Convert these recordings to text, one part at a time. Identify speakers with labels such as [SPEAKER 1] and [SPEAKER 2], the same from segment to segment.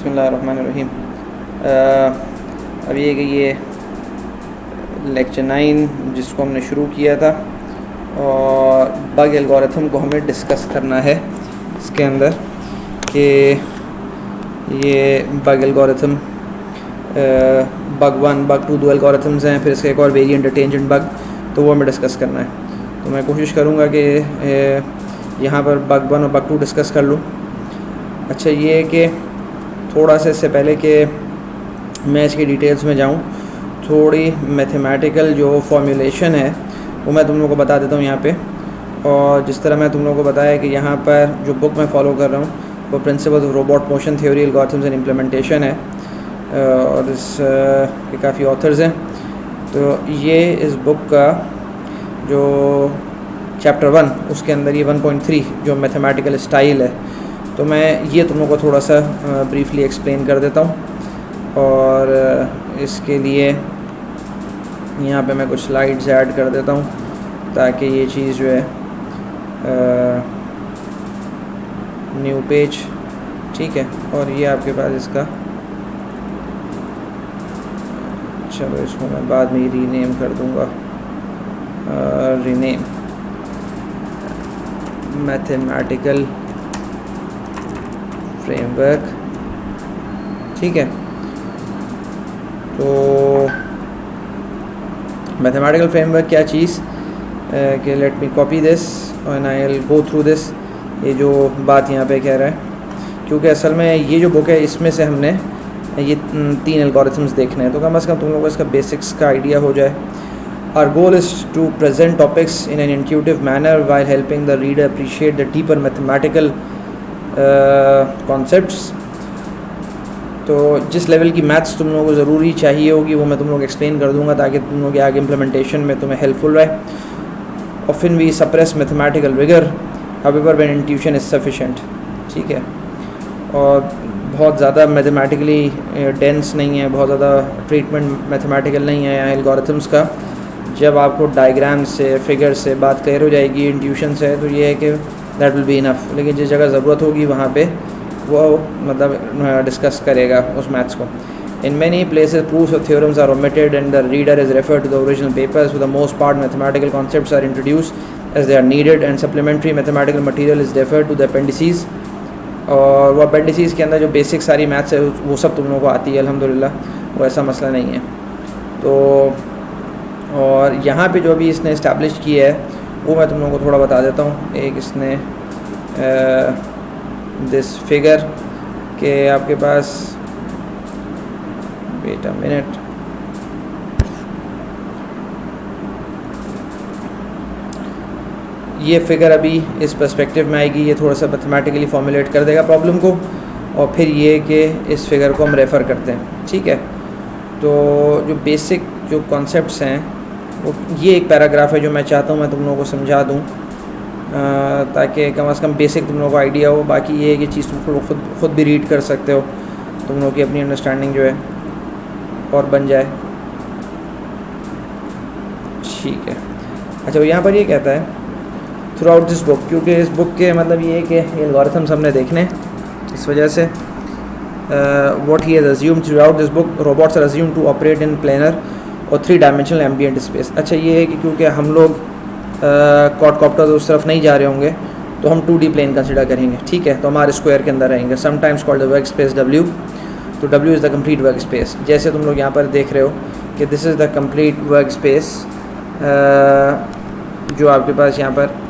[SPEAKER 1] बिस्मिल्लाहिर्रहमानिर्रहीम। अब ये लेक्चर 9 जिसको हमने शुरू किया था और बग एल्गोरिथम को हमें डिस्कस करना है इसके अंदर कि ये बग एल्गोरिथम बग 1 बग 2 दो एल्गोरिथम्स हैं, फिर इसका एक और वेरिएंट है टेंजेंट बग, तो वो हमें डिस्कस करना है। तो मैं कोशिश करूँगा कि यहाँ पर बग 1 और बग 2 डिस्कस कर लूँ। अच्छा, ये है कि थोड़ा सा इससे पहले कि मैं इसकी डिटेल्स में जाऊँ, थोड़ी मैथमेटिकल जो फॉर्मूलेशन है वो मैं तुम लोगों को बता देता हूँ यहाँ पे। और जिस तरह मैं तुम लोगों को बताया कि यहाँ पर जो बुक मैं फ़ॉलो कर रहा हूँ वो principles of robot motion theory algorithms and implementation है और इस के काफ़ी ऑथर्स हैं। तो ये इस बुक का जो चैप्टर 1 उसके अंदर ये 1.3 जो मैथमेटिकल स्टाइल है, तो मैं ये तुम लोगों को थोड़ा सा ब्रीफली एक्सप्लेन कर देता हूँ। और इसके लिए यहाँ पे मैं कुछ स्लाइड्स ऐड कर देता हूँ ताकि ये चीज़ जो है न्यू पेज, ठीक है। और ये आपके पास इसका, चलो इसको मैं बाद में रीनेम कर दूँगा, रीनेम मैथमेटिकल फ्रेमवर्क, ठीक है। तो मैथमेटिकल फ्रेमवर्क क्या चीज़ कि let me copy this and I will go through this, ये जो बात यहाँ पे कह रहा है, क्योंकि असल में ये जो बुक है इसमें से हमने ये 3 एल्गोरिथम्स देखने हैं, तो कम से कम तुम लोगों को इसका बेसिक्स का आइडिया हो जाए। Our goal is to present topics in an intuitive manner while helping the reader appreciate the deeper mathematical concepts। तो जिस लेवल की मैथ्स तुम लोगों को ज़रूरी चाहिए होगी वो मैं तुम लोग एक्सप्लेन कर दूंगा ताकि तुम लोग के आगे इम्प्लीमेंटेशन में तुम्हें हेल्पफुल रहे। Often we suppress mathematical rigor, however when intuition is sufficient, ठीक है। और बहुत ज़्यादा मैथमेटिकली डेंस नहीं है, बहुत ज़्यादा ट्रीटमेंट मैथमेटिकल नहीं है एल्गोरिथम्स का। जब आपको डायग्राम से फिगर से बात क्लियर हो जाएगी, इंट्यूशन से, तो ये है कि दैट विल बी इनफ। लेकिन जिस जगह ज़रूरत होगी वहाँ पे वो मतलब डिस्कस करेगा उस मैथ्स को। In many places proofs of theorems are omitted and the reader is referred to the original papers. For the most part mathematical concepts are introduced as they are needed and supplementary mathematical material is referred to the appendices. और वो appendices के अंदर जो basic सारी maths है वो सब तुम लोगों को आती है अल्हम्दुलिल्लाह, वो ऐसा मसला नहीं है। तो और यहाँ पे जो अभी इसने इस्टेब्लिश किया है वो मैं तुम लोगों को थोड़ा बता देता हूँ। एक इसने दिस फिगर के आपके पास, वेट अ मिनट, ये फिगर अभी इस पर्सपेक्टिव में आएगी, ये थोड़ा सा मैथमेटिकली फॉर्मुलेट कर देगा प्रॉब्लम को, और फिर ये कि इस फिगर को हम रेफ़र करते हैं, ठीक है। तो जो बेसिक जो कॉन्सेप्ट्स हैं वो ये एक पैराग्राफ है जो मैं चाहता हूँ मैं तुम लोगों को समझा दूँ ताकि कम से कम बेसिक तुम लोगों को आइडिया हो। बाकी ये है कि चीज़ तुम खुद भी रीड कर सकते हो, तुम लोगों की अपनी अंडरस्टैंडिंग जो है और बन जाए, ठीक है। अच्छा, यहाँ पर ये कहता है थ्रू आउट दिस बुक, क्योंकि इस बुक के मतलब ये है कि एल्गोरिथम्स हमने देखने, इस वजह से what he has assumed throughout this book, robots are assumed to operate in planar और 3 डायमेंशनल एम्बिएंट स्पेस। अच्छा, ये है कि क्योंकि हम लोग क्वाडकॉप्टर उस तरफ नहीं जा रहे होंगे तो हम 2D प्लेन कंसिडर करेंगे, ठीक है। तो हमारे स्क्वायर के अंदर रहेंगे, sometimes called the work space W। तो W is the complete work space. जैसे तुम लोग यहाँ पर देख रहे हो कि this is the complete work space, जो आपके पास यहाँ पर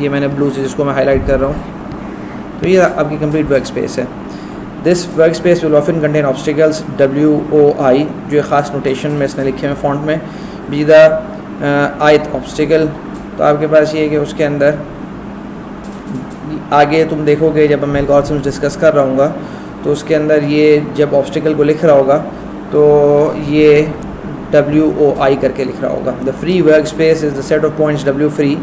[SPEAKER 1] ये मैंने ब्लू से जिसको मैं हाईलाइट कर रहा हूँ, तो ये आपकी कंप्लीट वर्क स्पेस है। This work space will often contain obstacles WOI, जो ख़ास नोटेशन में इसने लिखे हुए फॉन्ट में, बी द आयत ऑब्स्टिकल। तो आपके पास ये है कि उसके अंदर आगे तुम देखोगे जब मैं एल्गोरिथम्स डिस्कस कर रहा हूँगा तो उसके अंदर ये जब ऑब्स्टिकल को लिख रहा होगा तो ये WOI करके लिख रहा होगा। The free work space is the set of points W free,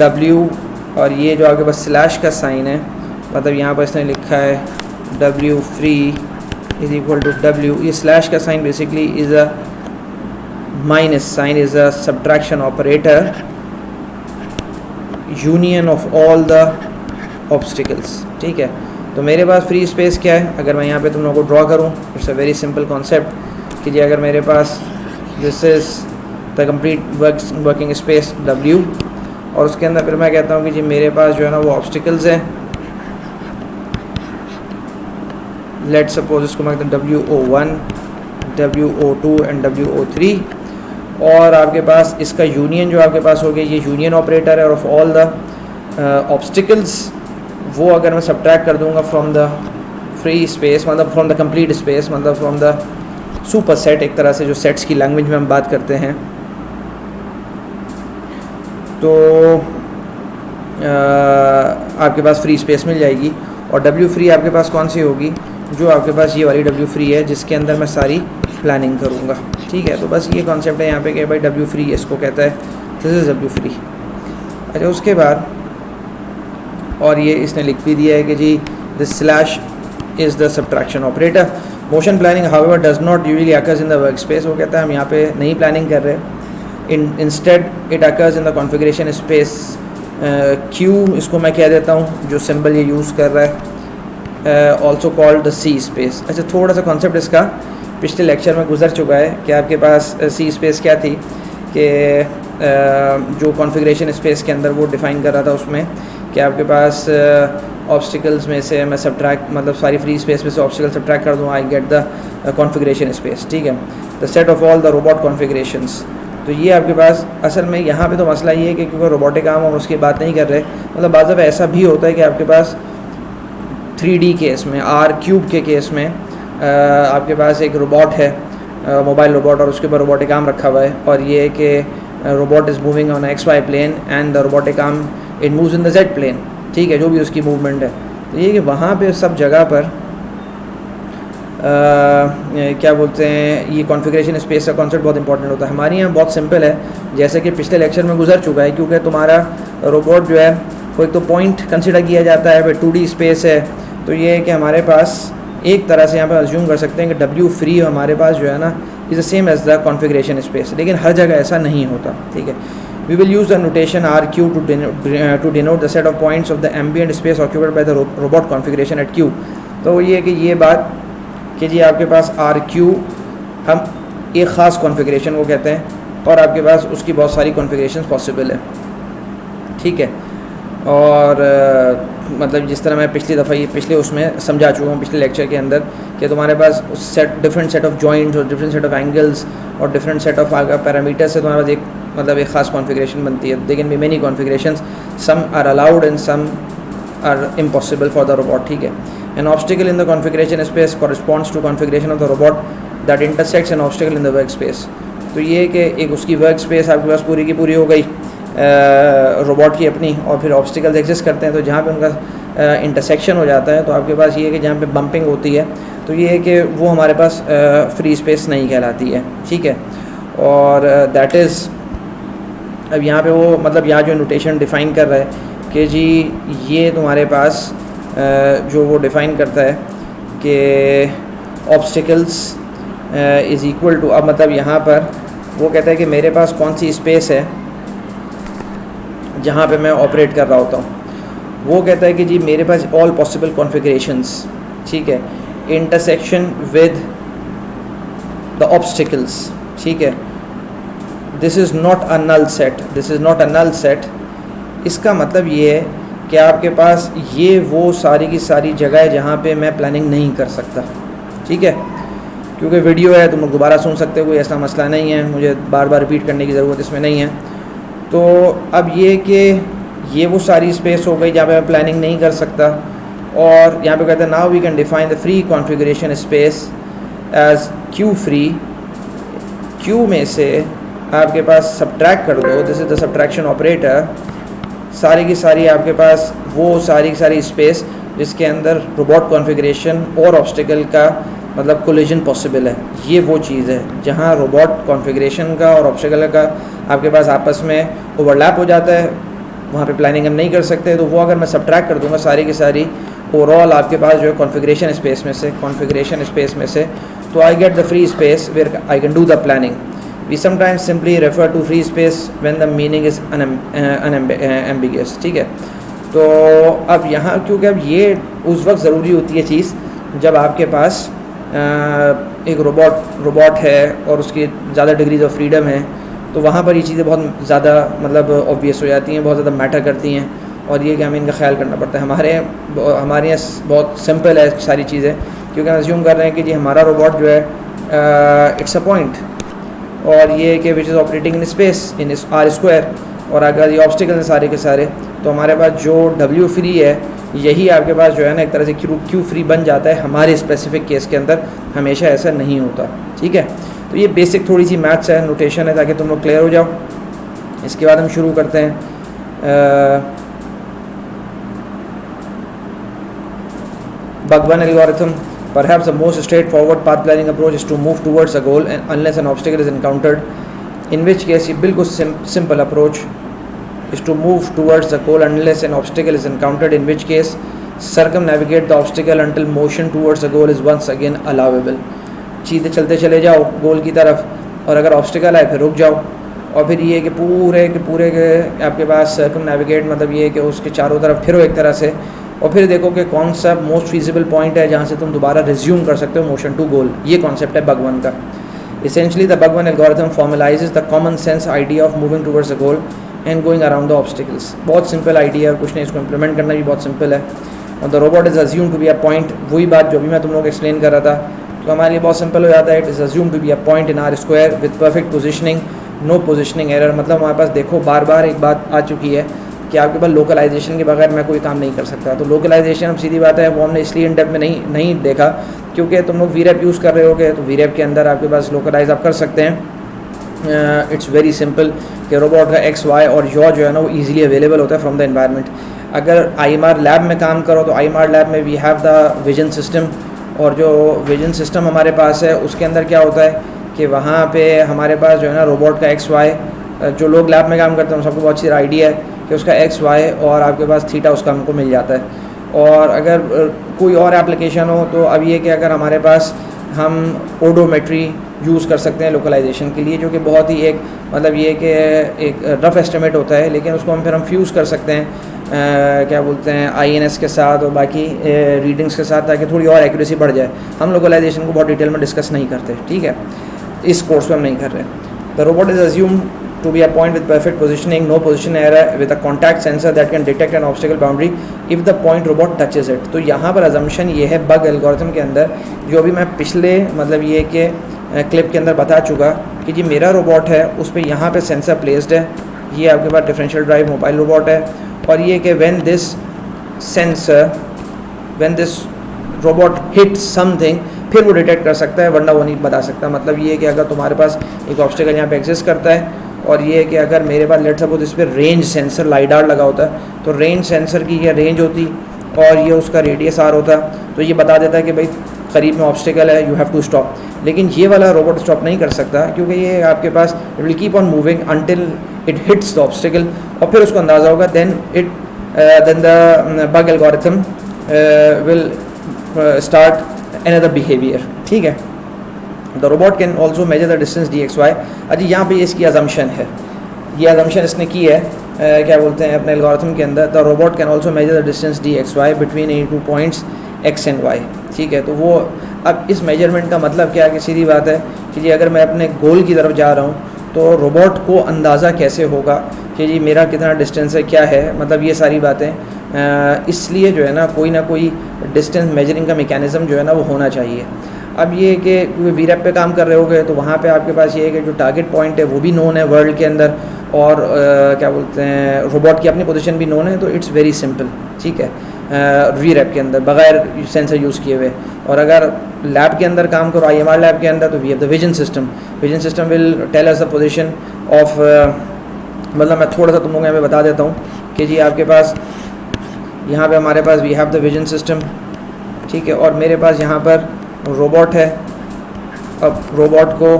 [SPEAKER 1] W, और ये जो आपके पास स्लैश का साइन है, मतलब यहाँ पर इसने लिखा है W free is equal to W। ये स्लैश का sign basically is a minus sign, is a subtraction operator, union of all the obstacles, ठीक है। तो मेरे पास फ्री स्पेस क्या है, अगर मैं यहाँ पे तुम लोगों को ड्रॉ करूँ, it's a very simple concept कि जी अगर मेरे पास this is the complete working space W, और उसके अंदर फिर मैं कहता हूँ कि जी मेरे पास जो है ना वो ऑब्स्टिकल्स हैं, लेट सपोज इसको मैं कहता हूँ WO1, WO2 एंड WO3, और आपके पास इसका यूनियन जो आपके पास हो गया, ये यूनियन ऑपरेटर है, और ऑफ ऑल द ऑब्स्टिकल्स वो अगर मैं सब्ट्रैक्ट कर दूंगा फ्रॉम द फ्री स्पेस, मतलब फ्रॉम द कंप्लीट स्पेस, मतलब फ्रॉम द सुपर सेट, एक तरह से जो सेट्स की लैंग्वेज में हम बात करते हैं, तो आपके पास फ्री स्पेस मिल जाएगी। और W फ्री आपके पास कौन सी होगी, जो आपके पास ये वाली W फ्री है जिसके अंदर मैं सारी प्लानिंग करूँगा। ठीक है, तो बस ये कॉन्सेप्ट है यहाँ पे कि भाई W फ्री इसको कहता है, दिस इज़ W फ्री। अच्छा, उसके बाद और ये इसने लिख भी दिया है कि जी this slash is the subtraction operator. Motion planning however does not usually occurs in the work space, वो कहता है हम यहाँ पे नहीं प्लानिंग कर रहे, instead it occurs in the configuration space Q, इसको मैं कह देता हूँ जो सिंबल ये यूज़ कर रहा है, also called the C space. अच्छा, थोड़ा सा कॉन्सेप्ट इसका पिछले लेक्चर में गुजर चुका है कि आपके पास C स्पेस क्या थी, कि जो कॉन्फ़िगरेशन स्पेस के अंदर वो डिफ़ाइन कर रहा था उसमें कि आपके पास ऑब्स्टिकल्स में से मैं सब्ट्रैक्ट, मतलब सारी फ्री स्पेस में से ऑब्स्टिकल सब्ट्रैक्ट कर दूँ, आई गेट द कॉन्फ़िगरेशन स्पेस। ठीक है, the set of all the robot configurations. तो ये आपके पास असल में यहाँ पे तो मसला ये है कि क्योंकि रोबोटिक आर्म हम उसकी बात नहीं कर रहे, मतलब बाज़ दफ़ा ऐसा भी होता है कि आपके पास 3D केस में, R³ के केस में आपके पास एक रोबोट है, मोबाइल रोबोट, और उसके ऊपर रोबोटिक आर्म रखा हुआ है, और ये है कि robot is moving on XY plane and the robotic arm it moves in the Z plane. ठीक है, जो भी उसकी मूवमेंट है, तो ये कि वहाँ पे सब जगह पर क्या बोलते हैं, ये कॉन्फ़िगरेशन स्पेस का कॉन्सेप्ट बहुत इंपॉर्टेंट होता है। हमारे यहाँ बहुत सिंपल है, जैसे कि पिछले लेक्चर में गुजर चुका है, क्योंकि तुम्हारा रोबोट जो है वो एक तो पॉइंट कंसिडर किया जाता है, फिर 2D स्पेस है, तो ये है कि हमारे पास एक तरह से यहाँ पर अज्यूम कर सकते हैं कि W फ्री हमारे पास जो है ना is the same as the configuration space, लेकिन हर जगह ऐसा नहीं होता। ठीक है, we will use the notation RQ to denote the set of points of the ambient space occupied by the robot configuration at Q। तो ये है कि ये बात कि जी आपके पास RQ हम एक ख़ास कॉन्फ़िगरेशन को कहते हैं, और आपके पास उसकी बहुत सारी कॉन्फ़िगरेशंस पॉसिबल है। ठीक है, और मतलब जिस तरह मैं पिछली दफ़ा ये पिछले उसमें समझा चुका हूँ पिछले लेक्चर के अंदर, कि तुम्हारे पास डिफरेंट सेट ऑफ जॉइंट्स और डिफरेंट सेट ऑफ एंगल्स और डिफरेंट सेट ऑफ पैरामीटर्स से तुम्हारे पास एक मतलब एक ख़ास कॉन्फ़िगरेशन बनती है। They can be many configurations, some are allowed and some are impossible for the robot. ठीक है, an obstacle in the configuration space corresponds to configuration of the robot that intersects an obstacle in the workspace। तो ये है कि एक उसकी work space आपके पास पूरी की पूरी हो गई रोबोट की अपनी, और फिर ऑब्स्टिकल्स एग्जिस्ट करते हैं, तो जहाँ पे उनका इंटरसेक्शन हो जाता है, तो आपके पास ये है कि जहाँ पे बम्पिंग होती है, तो ये है कि वो हमारे पास फ्री स्पेस नहीं कहलाती है। ठीक है, और दैट इज़ अब यहाँ पे वो मतलब यहाँ जो नोटेशन डिफ़ाइन कर रहा है कि जी ये तुम्हारे पास जो वो डिफ़ाइन करता है कि ऑब्स्टिकल्स इज़ इक्वल टू, अब मतलब यहाँ पर वो कहता है कि मेरे पास कौन सी स्पेस है जहाँ पे मैं ऑपरेट कर रहा होता हूँ। वो कहता है कि जी मेरे पास ऑल पॉसिबल कॉन्फ़िगरेशंस, ठीक है, इंटरसेक्शन विद द ऑब्स्टिकल्स। ठीक है, this is not a null set, this is not a null set. इसका मतलब ये है कि आपके पास ये वो सारी की सारी जगह है जहाँ पे मैं प्लानिंग नहीं कर सकता। ठीक है, क्योंकि वीडियो है तुम लोग दोबारा सुन सकते हो, कोई ऐसा मसला नहीं है, मुझे बार बार रिपीट करने की ज़रूरत इसमें नहीं है। तो अब ये कि ये वो सारी स्पेस हो गई जहाँ पे मैं प्लानिंग नहीं कर सकता, और यहाँ पे कहते हैं now we can define the free configuration space as Q फ्री। Q में से आपके पास सब्ट्रैक्ट कर दो, this is the subtraction operator, सारी की सारी आपके पास वो सारी की सारी स्पेस जिसके अंदर रोबोट कॉन्फ़िगरेशन और ऑब्स्टिकल का मतलब कोलिजन पॉसिबल है। ये वो चीज़ है जहाँ रोबोट कॉन्फ़िगरेशन का और ऑब्स्टिकल का आपके पास आपस में ओवरलैप हो जाता है, वहाँ पे प्लानिंग हम नहीं कर सकते। तो वो अगर मैं सब्ट्रैक्ट कर दूँगा सारी की सारी ओवरऑल आपके पास जो है कॉन्फ़िगरेशन स्पेस में से, तो I get the free space where I can do the planning. We sometimes simply refer to free space when the meaning is unambiguous। ठीक है, तो अब यहाँ क्योंकि अब ये उस वक्त ज़रूरी होती है चीज़ जब आपके पास एक रोबोट है और उसकी ज़्यादा डिग्रीज ऑफ फ्रीडम है, तो वहाँ पर ये चीज़ें बहुत ज़्यादा मतलब ऑब्वियस हो जाती हैं, बहुत ज़्यादा मैटर करती हैं, और ये कि हमें इनका ख्याल करना पड़ता है। हमारे यहाँ बहुत सिंपल है सारी चीज़ें, क्योंकि हम अज्यूम कर रहे हैं कि जी हमारा रोबोट जो है इट्स अ पॉइंट, और ये कि which is operating in space in R square, और अगर ये ऑब्स्टिकल हैं सारे के सारे, तो हमारे पास जो W फ्री है यही आपके पास जो है ना एक तरह से Q फ्री बन जाता है। हमारे स्पेसिफिक केस के अंदर हमेशा ऐसा नहीं होता, ठीक है। तो ये बेसिक थोड़ी सी मैथ्स है, नोटेशन है, ताकि तुम लोग क्लियर हो जाओ। इसके बाद हम शुरू करते हैं बगवन algorithm. Perhaps the most straightforward path planning approach is to move towards a goal and unless an obstacle is encountered, in which case ये बिल्कुल simple approach is to move towards the goal unless an obstacle is encountered, in which case circumnavigate the obstacle until motion towards the goal is once again allowable। सीधे चलते चले जाओ गोल की तरफ, और अगर ऑब्स्टिकल आए फिर रुक जाओ, और फिर ये कि पूरे के आपके पास सर्कमनेविगेट मतलब ये कि उसके चारों तरफ फिरो एक तरह से, और फिर देखो कि कौन सा मोस्ट फीजिबल पॉइंट है जहाँ से तुम दोबारा रिज्यूम कर सकते हो मोशन टू गोल। ये कॉन्सेप्ट है बगवन का। Essentially the Bhagwan algorithm formalizes the common sense idea of moving towards the goal and going around the obstacles। बहुत सिंपल आइडिया है, कुछ नहीं, इसको इम्प्लीमेंट करना भी बहुत सिंपल है। और the robot is assume to be a point, वही बात जो भी मैं तुम लोग एक्सप्लेन कर रहा था, तो हमारे लिए बहुत सिंपल हो जाता है। It is assume to be a point in R square with perfect positioning, no positioning error. मतलब हमारे पास देखो बार बार एक बात आ चुकी है कि आपके पास लोकलाइजेशन के बगैर मैं कोई काम नहीं कर सकता। तो लोकलाइजेशन अब सीधी बात है वो हमने इसलिए इन डेप्थ में नहीं देखा क्योंकि तुम लोग वीरैप यूज़ कर रहे होगे, तो वीरैप के अंदर आपके पास लोकलाइज आप कर सकते हैं। इट्स वेरी सिंपल कि रोबोट का एक्स वाई और यॉ जो है ना वो ईजिली अवेलेबल होता है फ्रॉम द एनवायरनमेंट। अगर IMR लैब में काम करो तो IMR लैब में we have the vision system, और जो विजन सिस्टम हमारे पास है उसके अंदर क्या होता है कि वहाँ पे हमारे पास जो है ना रोबोट का एक्स वाई, जो लोग लैब में काम करते हैं सबको बहुत अच्छी आइडिया है कि उसका एक्स वाई और आपके पास थीटा उसका हमको मिल जाता है। और अगर कोई और एप्लीकेशन हो तो अब ये कि अगर हमारे पास हम ओडोमेट्री यूज़ कर सकते हैं लोकलाइजेशन के लिए, जो कि बहुत ही एक मतलब ये कि एक रफ़ एस्टिमेट होता है, लेकिन उसको हम फ्यूज़ कर सकते हैं क्या बोलते हैं INS के साथ और बाकी रीडिंग्स के साथ, ताकि थोड़ी और एक्यूरेसी बढ़ जाए। हम लोकलाइजेशन को बहुत डिटेल में डिस्कस नहीं करते, ठीक है, इस कोर्स में हम नहीं कर रहे। The robot is assume to be a point with perfect positioning, no position error, with a contact sensor that can detect an obstacle boundary if the point robot touches it। तो यहाँ पर assumption ये है bug algorithm के अंदर, जो भी मैं पिछले मतलब ये कि क्लिप के अंदर बता चुका कि जी मेरा रोबोट है उस पर यहाँ पे सेंसर प्लेस्ड है, ये आपके पास डिफरेंशियल ड्राइव मोबाइल रोबोट है, और ये कि when this robot hit something फिर वो डिटेक्ट कर सकता है, वरना वो नहीं बता सकता। मतलब ये कि अगर तुम्हारे पास एक ऑब्स्टिकल यहाँ पे एग्जिस्ट करता है, और ये कि अगर मेरे पास लेट सपोज इस पर रेंज सेंसर लाइडार लगा होता है, तो रेंज सेंसर की ये रेंज होती और ये उसका रेडियस आर होता, तो ये बता देता है कि भाई करीब में ऑब्स्टिकल है, यू हैव टू स्टॉप। लेकिन ये वाला रोबोट स्टॉप नहीं कर सकता, क्योंकि ये आपके पास it will keep on moving until it hits the obstacle, और फिर उसको अंदाज़ा होगा, then the bug algorithm will start another behaviour, ठीक है। The robot can also measure the distance dxy। अजी यहाँ पे इसकी अजम्पशन है, ये अजम्पशन इसने की है क्या बोलते हैं अपने एल्गोरिथम के अंदर, the robot can also measure the distance dxy between any two points x and y, ठीक है। तो वो अब इस मेजरमेंट का मतलब क्या है कि सीधी बात है कि जी अगर मैं अपने गोल की तरफ जा रहा हूँ तो रोबोट को अंदाज़ा कैसे होगा कि जी मेरा कितना डिस्टेंस है, क्या है, मतलब ये सारी बातें इसलिए जो है ना कोई डिस्टेंस मेजरिंग का मेकैनिज़म जो है ना वो होना चाहिए। अब ये कि वीरैप पे काम कर रहे होगे तो वहाँ पे आपके पास ये है कि जो टारगेट पॉइंट है वो भी नोन है वर्ल्ड के अंदर, और क्या बोलते हैं रोबोट की अपनी पोजीशन भी नोन है, तो इट्स वेरी सिंपल, ठीक है, वीरैप के अंदर बगैर सेंसर यूज़ किए हुए। और अगर लैब के अंदर काम करो IMR लैब के अंदर, तो we have the vision system will tell us the position of, मतलब मैं थोड़ा सा तुम लोगों को यहाँ पे बता देता हूँ कि जी आपके पास यहाँ पे हमारे पास we have the vision system, ठीक है, और मेरे पास यहाँ पर रोबोट है। अब रोबोट को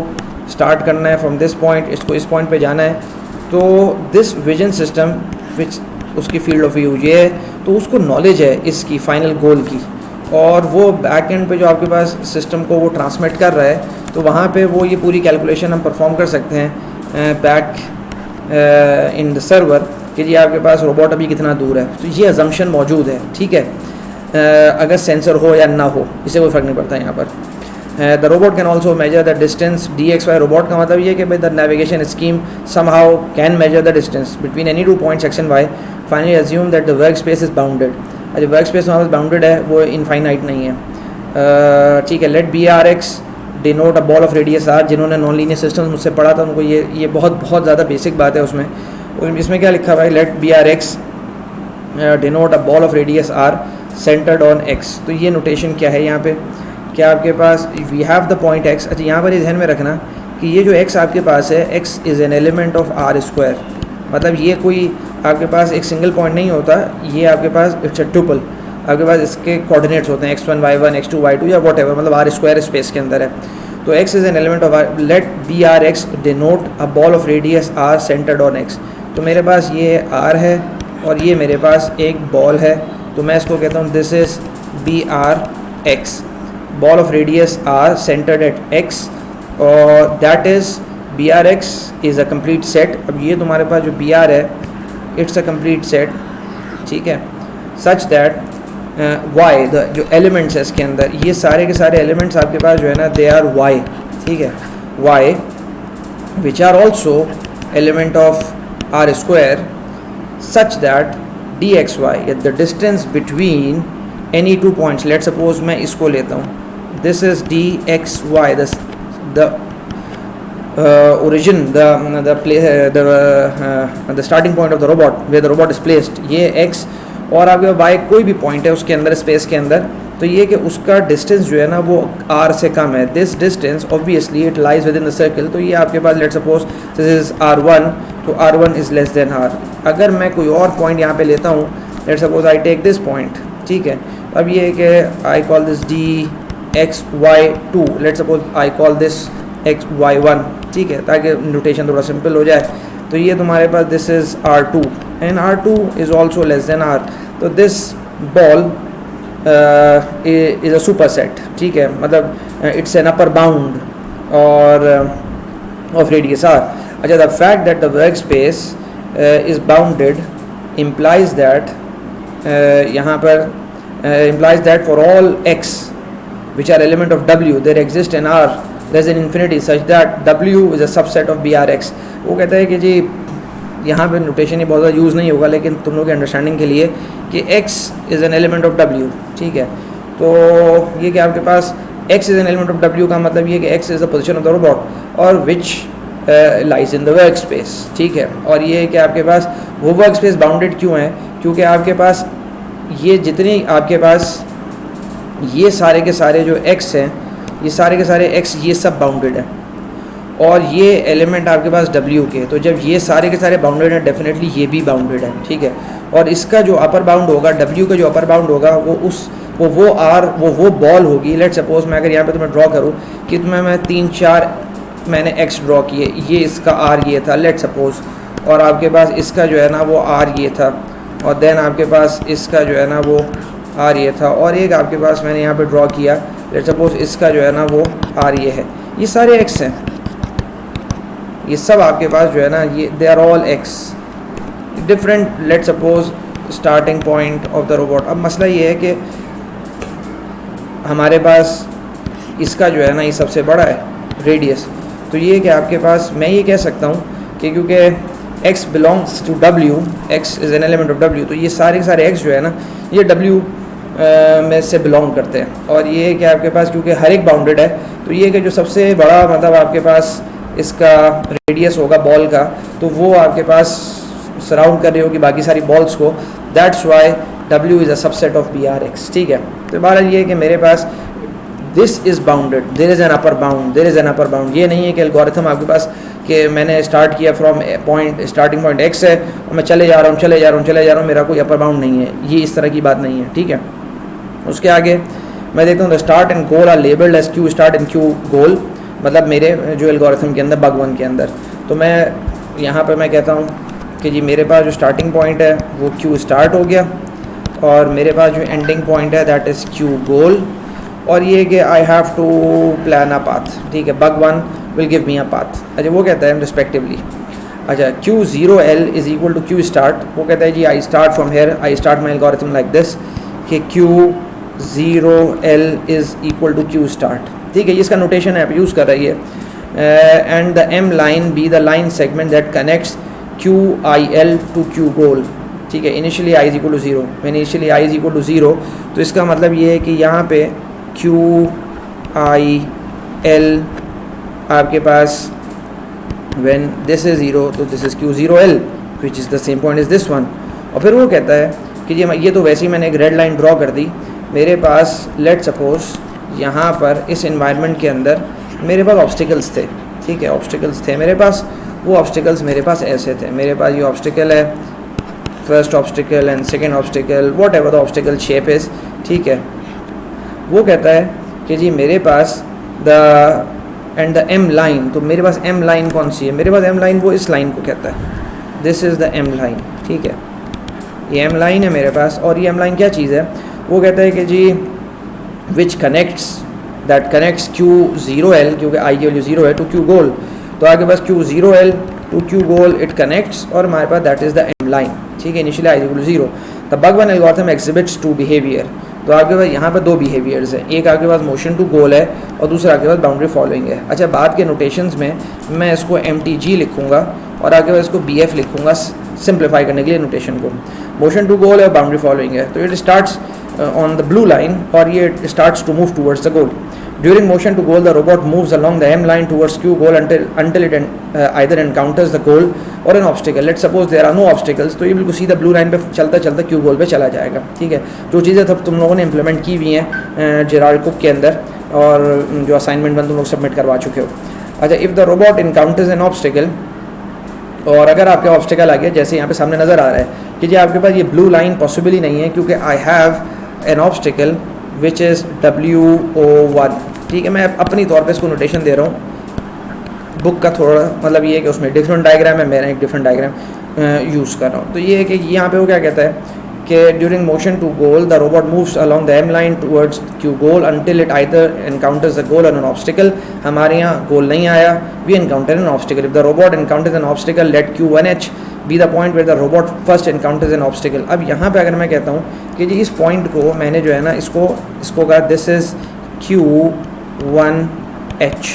[SPEAKER 1] स्टार्ट करना है फ्रॉम दिस पॉइंट, इसको इस पॉइंट पे जाना है, तो दिस विजन सिस्टम विच उसकी फील्ड ऑफ व्यू ये है, तो उसको नॉलेज है इसकी फाइनल गोल की, और वो बैक एंड पे जो आपके पास सिस्टम को वो ट्रांसमिट कर रहा है, तो वहाँ पे वो ये पूरी कैलकुलेशन हम परफॉर्म कर सकते हैं बैक इन द सर्वर, कि जी आपके पास रोबोट अभी कितना दूर है, तो ये अजम्पशन मौजूद है, ठीक है। अगर सेंसर हो या ना हो इससे कोई फ़र्क नहीं पड़ता यहाँ पर। The robot can also measure the distance DXY। Robot का मतलब ये है कि भाई the navigation scheme somehow can measure the distance between any 2 points X and Y। Finally assume that the work space is bounded. अच्छा work space वहाँ पर bounded है, वो इनफाइनाइट नहीं है, ठीक है। Let BRX denote a ball of radius R। जिन्होंने नॉन लीनियर सिस्टम मुझसे पढ़ा था उनको ये बहुत ज़्यादा बेसिक बात है उसमें। इसमें क्या लिखा हुआ है, let BRX denote a ball of radius R centred on X। तो ये नोटेशन क्या है यहाँ पे, क्या आपके पास we have the point X। अच्छा यहाँ पर ये ध्यान में रखना कि ये जो X आपके पास है, X is an element of R²। मतलब ये कोई आपके पास एक सिंगल पॉइंट नहीं होता, ये आपके पास इट्स अ ट्यूपल। आपके पास इसके कोऑर्डिनेट्स होते हैं x1 y1 x2 y2 या वॉट एवर, मतलब R² स्पेस के अंदर है। तो X is an element of R। Let BRX denote a ball of radius R centred on X। तो मेरे पास ये R है और ये मेरे पास एक बॉल है, तो मैं इसको कहता हूँ this is BRX, ball of radius R centred at X, और that is BRX is a complete set. अब ये तुम्हारे पास जो BR है इट्स अ कंप्लीट सेट, ठीक है, सच दैट Y जो एलिमेंट्स है इसके अंदर, ये सारे के सारे एलिमेंट्स आपके पास जो है ना दे आर Y, ठीक है, Y which are also element of R² such that DXY the distance between any 2 points. Let suppose मैं इसको लेता हूँ, this is DXY the origin, the starting point of the robot where the robot is placed, ये X, और आपके Y कोई भी point है उसके अंदर स्पेस के अंदर, तो ये कि उसका डिस्टेंस जो है ना वो R से कम है। This distance obviously it lies with in the circle. तो ये आपके पास let suppose this is R1, तो R1 is less than R। अगर मैं कोई और पॉइंट यहाँ पे लेता हूँ, let suppose I take this point, ठीक है, अब ये है कि I call this DXY2, let suppose I call this XY1, ठीक है, ताकि नोटेशन थोड़ा सिंपल हो जाए। तो ये तुम्हारे पास this is R2 and R2 is also less than R। तो this ball is a super set, ठीक है, मतलब इट्स एन अपर बाउंड और ऑफ रेडियस R। अच्छा the fact that the work space is bounded implies that, यहाँ पर implies that for all X which are element of W there exist an R less than infinity such that W is a subset of BRX। वो कहता है कि जी यहाँ पे notation ही बहुत ज़्यादा यूज़ नहीं होगा, लेकिन तुम लोग के अंडरस्टैंडिंग के लिए कि X is an element of W, ठीक है। तो ये कि आपके पास X is an element of W का मतलब ये कि X is the position of the robot और which lies in the work space, ठीक है। और ये कि आपके पास वो वर्क स्पेस बाउंडेड क्यों है, क्योंकि आपके पास ये जितनी आपके पास ये सारे के सारे जो X हैं, ये सारे के सारे X ये सब बाउंडेड है और ये एलिमेंट आपके पास W के। तो जब ये सारे के सारे बाउंडेड हैं, डेफिनेटली ये भी बाउंडेड है, ठीक है। और इसका जो अपर बाउंड होगा, W का जो अपर बाउंड होगा वो R वो बॉल होगी। लेट सपोज मैं अगर यहाँ पे तुम्हें ड्रॉ करूँ कि तुम्हें मैं 3-4 मैंने X ड्रॉ किए, ये इसका R ये था लेट सपोज, और आपके पास इसका जो है ना वो R ये था, और देन आपके पास इसका जो है ना वो R ये था, और एक आपके पास मैंने यहाँ पे ड्रॉ किया लेट सपोज इसका जो है ना वो R ये है। ये सारे X हैं, ये सब आपके पास जो है ना ये they are all X different let suppose starting point of the robot. अब मसला ये है कि हमारे पास इसका जो है ना ये सबसे बड़ा है रेडियस, तो ये कि आपके पास मैं ये कह सकता हूँ कि क्योंकि X belongs to W, X is an element of W, तो ये सारे के सारे X जो है ना ये W में से बिलोंग करते हैं। और ये कि आपके पास क्योंकि हर एक बाउंडेड है, तो ये कि जो सबसे बड़ा मतलब आपके पास इसका रेडियस होगा बॉल का, तो वो आपके पास सराउंड कर रही होगी बाकी सारी बॉल्स को, that's why W is a subset of BRX, ठीक है। तो बहरहाल ये है कि मेरे पास this is bounded, there is an upper bound, there is an upper bound. ये नहीं है कि एल्गोरिथम आपके पास कि मैंने स्टार्ट किया from point starting point X है और मैं चले जा रहा हूँ, मेरा कोई अपर बाउंड नहीं है, ये इस तरह की बात नहीं है, ठीक है। उसके आगे मैं देखता हूँ the start and goal are labelled as Q start and Q goal, मतलब मेरे जो एल्गोरिथम के अंदर बग 1 के अंदर। तो मैं यहाँ पर मैं कहता हूँ कि जी मेरे पास जो स्टार्टिंग पॉइंट है वो Q स्टार्ट हो गया और मेरे पास जो एंडिंग पॉइंट है दैट इज़ Q गोल, और ये कि I have to plan a path, ठीक है, bug 1 will give me a path. अच्छा वो कहता है रिस्पेक्टिवली अच्छा, Q0L is equal to Q start, वो कहता है जी I start from here, I start my algorithm like this कि Q0L is equal to Q start, ठीक है, इसका नोटेशन आप यूज़ कर रही है। And the M line be the line segment that connects QIL to Q goal, ठीक है, initially I is equal to 0, initially I is equal to 0, तो इसका मतलब ये है कि यहाँ पे QIL आपके पास when this is 0 तो this is Q0L which is the same point as this one। और फिर वो कहता है कि ये तो वैसे ही मैंने एक रेड लाइन ड्रॉ कर दी, मेरे पास लेट सपोज यहाँ पर इस एनवायरनमेंट के अंदर मेरे पास ऑब्स्टिकल्स थे, ठीक है, ऑब्स्टिकल्स थे मेरे पास, वो ऑब्स्टिकल्स मेरे पास ऐसे थे, मेरे पास ये ऑब्स्टिकल है, first obstacle and second obstacle, whatever the obstacle shape is, ठीक है। वो कहता है कि जी मेरे पास the end the M line, तो मेरे पास M लाइन कौन सी है, मेरे पास M लाइन वो इस लाइन को कहता है, this is the M line, ठीक है, ये M लाइन है मेरे पास। और ये M लाइन क्या चीज़ है, वो कहता है कि जी which connects that connects Q0L, क्योंकि I की वैल्यू 0 है, टू Q गोल, तो आपके पास Q0L to Q goal it connects, और हमारे पास that is the M line, ठीक है, initially I equal to 0। The bug one algorithm exhibits two behaviour, तो आपके पास यहाँ पर दो बिहेवियर्स हैं, एक आपके पास मोशन टू गोल है और दूसरा आपके पास बाउंड्री फॉलोइंग है। अच्छा, बाद के नोटेशंस में मैं इसको MTG लिखूँगा और आपके पास इसको BF लिखूँगा सिंप्लीफाई करने के लिए नोटेशन को। मोशन टू गोल है और बाउंड्री फॉलोइंग है, तो it starts on the blue line और ये starts to move towards the goal. During motion to goal, the robot moves along the M line towards Q goal until it either encounters the goal or an obstacle. Let's suppose there are no obstacles, तो ये बिल्कुल सीधा blue line पे चलता चलता Q गोल पे चला जाएगा, ठीक है। जो चीज़ें तब तुम लोगों ने इम्प्लीमेंट की हुई हैं जेराल्ड कुक के अंदर, और जो असाइनमेंट तुम लोग सबमिट करवा चुके हो। अच्छा, if the robot encounters an obstacle, और अगर आपके ऑब्स्टिकल आ गया, जैसे यहाँ पे सामने नज़र आ रहा है कि जी आपके पास ये ब्लू लाइन पॉसिबल ही नहीं है, क्योंकि I have an obstacle which is WO1, ठीक है। मैं अपनी तौर पे इसको नोटेशन दे रहा हूँ, बुक का थोड़ा मतलब ये है कि उसमें डिफरेंट डायग्राम है, मैंने एक डिफरेंट डायग्राम यूज़ कर रहा हूँ। तो ये है कि यहाँ पे वो क्या कहता है कि during motion to goal the robot moves along the M line towards Q goal until it either encounters the goal और एन ऑब्स्टिकल। हमारे यहाँ गोल नहीं आया, we encounter an obstacle. If the robot encounters an obstacle let Q1H be the point where the robot first encounters an obstacle. अब यहाँ पे अगर मैं कहता हूँ कि जी इस पॉइंट को मैंने जो है ना इसको कहा दिस इज़ Q1H,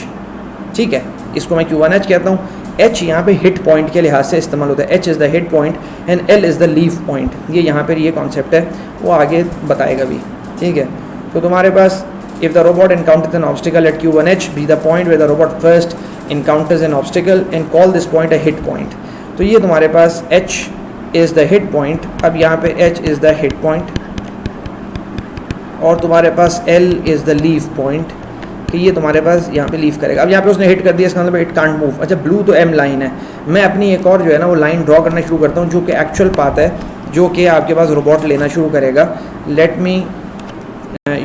[SPEAKER 1] ठीक है, इसको मैं Q1H कहता हूँ। H यहाँ पे हिट पॉइंट के लिहाज से इस्तेमाल होता है, H is the hit point and L is the leave point. ये यहाँ पर ये कॉन्सेप्ट है, वो आगे बताएगा भी, ठीक है। तो तुम्हारे पास if the robot encounters an obstacle at Q1H be the point where the robot first encounters an obstacle and call this point a hit point. तो ये तुम्हारे पास H is the hit point, अब यहाँ पे H is the hit point और तुम्हारे पास L is the leave point, कि ये तुम्हारे पास यहाँ पे लीव करेगा। अब यहाँ पे उसने हिट कर दिया, इसका मतलब इट कांट मूव। अच्छा, ब्लू तो M लाइन है, मैं अपनी एक और जो है ना वो लाइन ड्रॉ करना शुरू करता हूँ जो कि एक्चुअल पाथ है, जो कि आपके पास रोबोट लेना शुरू करेगा। Let me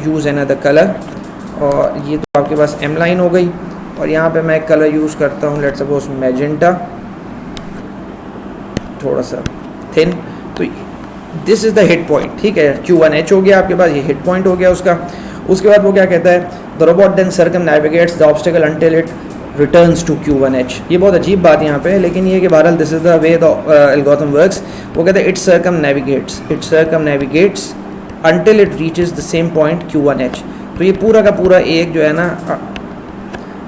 [SPEAKER 1] use another colour, और ये तो आपके पास M लाइन हो गई, और यहाँ पे मैं एक कलर यूज़ करता हूँ, लेट्स सपोज मैजेंटा, थोड़ा सा थिन। तो this is the hit point, ठीक है, Q1H हो गया आपके पास, ये हिट पॉइंट हो गया उसका। उसके बाद वो क्या कहता है, the robot then circumnavigates the obstacle until it returns to Q1H। ये बहुत अजीब बात यहाँ पे है, लेकिन ये कि बहरहाल this is the way the algorithm works. वो कहते हैं it circumnavigates until it reaches the same point Q1H। तो ये पूरा का पूरा एक जो है ना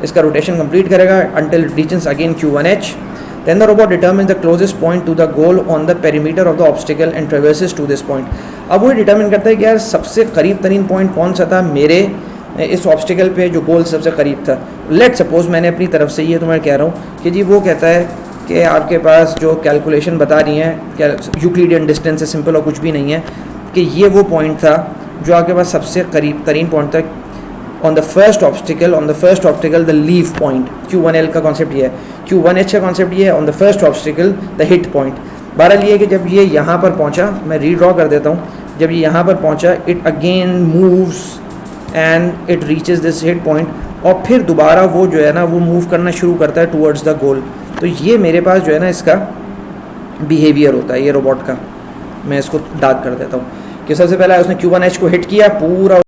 [SPEAKER 1] इसका रोटेशन कंप्लीट करेगा until it reaches again Q1H। Then the robot determines the closest point to the goal on the perimeter of the obstacle and traverses to this point। अब वो डिटर्मिन करता है कि यार सबसे करीब तरीन पॉइंट कौन सा था मेरे इस ऑब्स्टिकल पे जो गोल सबसे करीब था। लेट सपोज मैंने अपनी तरफ से ये तो मैं कह रहा हूँ कि जी वो कहता है कि आपके पास जो कैलकुलेशन बता रही हैं यूक्लिडियन डिस्टेंस से सिंपल और कुछ भी नहीं है, कि ये वो पॉइंट था जो आपके पास सबसे करीब तरीन पॉइंट था on the first obstacle the leave point। Q1L का कॉन्सेप्ट ये है, Q1H का कॉन्सेप्ट ये है, on the first obstacle the hit point। बहरहाल ये है कि जब ये यहाँ पर पहुँचा, मैं रीड्रॉ कर देता हूँ, जब ये यहाँ पर पहुँचा it again moves and it reaches this hit point, और फिर दोबारा वो जो है ना वो मूव करना शुरू करता है टूवर्ड्स द गोल। तो ये मेरे पास जो है ना इसका बिहेवियर होता है ये रोबोट का। मैं इसको डार्क कर देता हूँ कि सबसे पहले उसने Q1H को हिट किया, पूरा